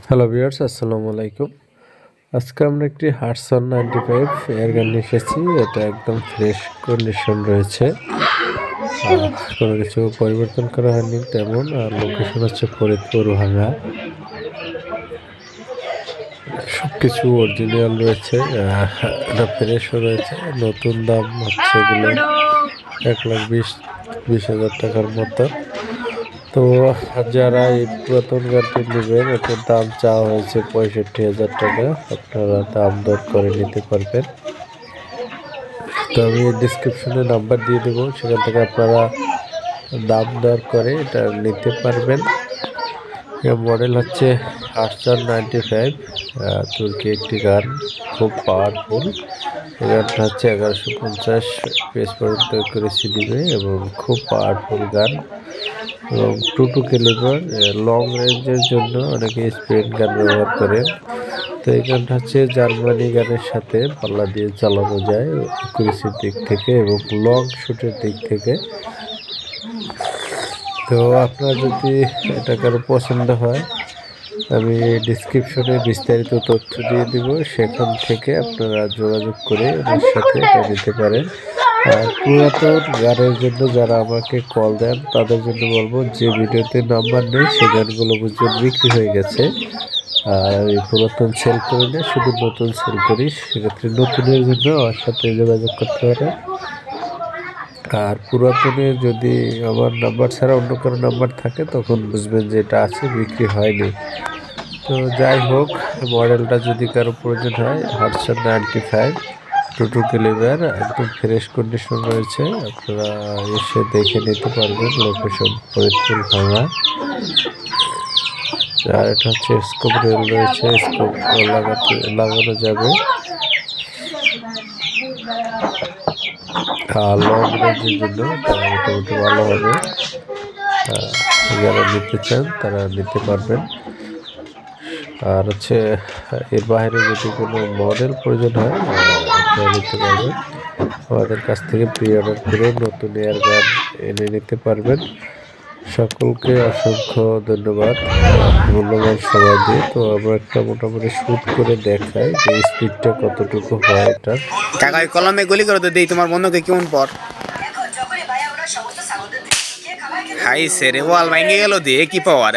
Hello viewers, আসসালামু আলাইকুম। আজকে আমরা একটি হাটসন 95 এয়ার গান নিয়ে এসেছি। এটা একদম ফ্রেশ কন্ডিশন রয়েছে, কোনো কিছু পরিবর্তন করা হয়নি তেমন। আর লোকেশন হচ্ছে ফরিদপুর ভাঙ্গা। সব কিছু অরিজিনাল রয়েছে, এটা ফ্রেশও রয়েছে। নতুন দাম হচ্ছে এগুলো 1,20,000 টাকার মতো। তো যারা এই পুরাতন গানটি নেবেন, এটার দাম চাওয়া হয়েছে 65,000 টাকা। আপনারা দাম দর করে নিতে পারবেন। তো আমি ডিসক্রিপশনে নাম্বার দিয়ে দেবো, সেখান থেকে আপনারা দাম দর করে এটা নিতে পারবেন। মডেল হচ্ছে হাটসন 95, তুর্কি একটি গান, খুব পাওয়ারফুল। এই গানটা হচ্ছে 1150 পেজ পর্যন্ত অ্যাকুরেসি দিবে এবং খুব পাওয়ারফুল গান। এবং 22 ক্যালিবার লং রেঞ্জের জন্য অনেকে স্প্রিন্ট গান ব্যবহার করেন। তো এই গানটা হচ্ছে জার্মানি গানের সাথে পাল্লা দিয়ে চালানো যায় অ্যাকুরেসির দিক থেকে এবং লং শুটের দিক থেকে। তো আপনার যদি এটা কারো পছন্দ হয়, আমি ডিসক্রিপশনে বিস্তারিত তথ্য দিয়ে দিব, সেখান থেকে আপনারা যোগাযোগ করে আমার সাথে এটা নিতে পারেন। আর পুরাতন গানের জন্য যারা আমাকে কল দেন, তাদের জন্য বলবো যে ভিডিওতে নাম্বার নেই সেই গানগুলো বুঝবেন বিক্রি হয়ে গেছে। আর আমি পুরাতন সেল করি না, শুধু নতুন সেল করি। সেক্ষেত্রে নতুনের জন্য আমার সাথে যোগাযোগ করতে পারেন। আর পুরাতনের যদি আমার নাম্বার ছাড়া অন্য কারো নাম্বার থাকে, তখন বুঝবেন যে এটা আছে, বিক্রি হয়নি। তো যাই হোক, মডেলটা যদি কারো প্রয়োজন হয়, হাটসন 95 22 ক্যালিবার, একদম ফ্রেশ কন্ডিশন রয়েছে। আপনারা এসে দেখে নিতে পারবেন। লোকেশন ফরিদপুর ভাঙা। আর এটা হচ্ছে স্কোপ রেল রয়েছে, স্কোপ লাগানো যাবে। আর লং রেঞ্জের জন্য মোটামুটি ভালো হবে। যারা নিতে চান তারা নিতে পারবেন। আর হচ্ছে এর বাইরে যদি কোনো মডেল প্রয়োজন হয়, আপনারা নিতে পারবেন। আমাদের কাছ থেকে প্রি অর্ডার করে নতুন এয়ার গান এনে নিতে পারবেন। সকলকে অসংখ্য ধন্যবাদ মূল্যবান সময় দিয়ে। তো আমরা একটা মোটামুটি শুট করে দেখাই যে স্পিডটা কতটুকু হয় এটার। টাকা কলমে গুলি করে তো দেই তোমার বন্ধুকে কেমন পর হাই সে রে ওয়াল ভাঙে গেল দিয়ে কি পাওয়ার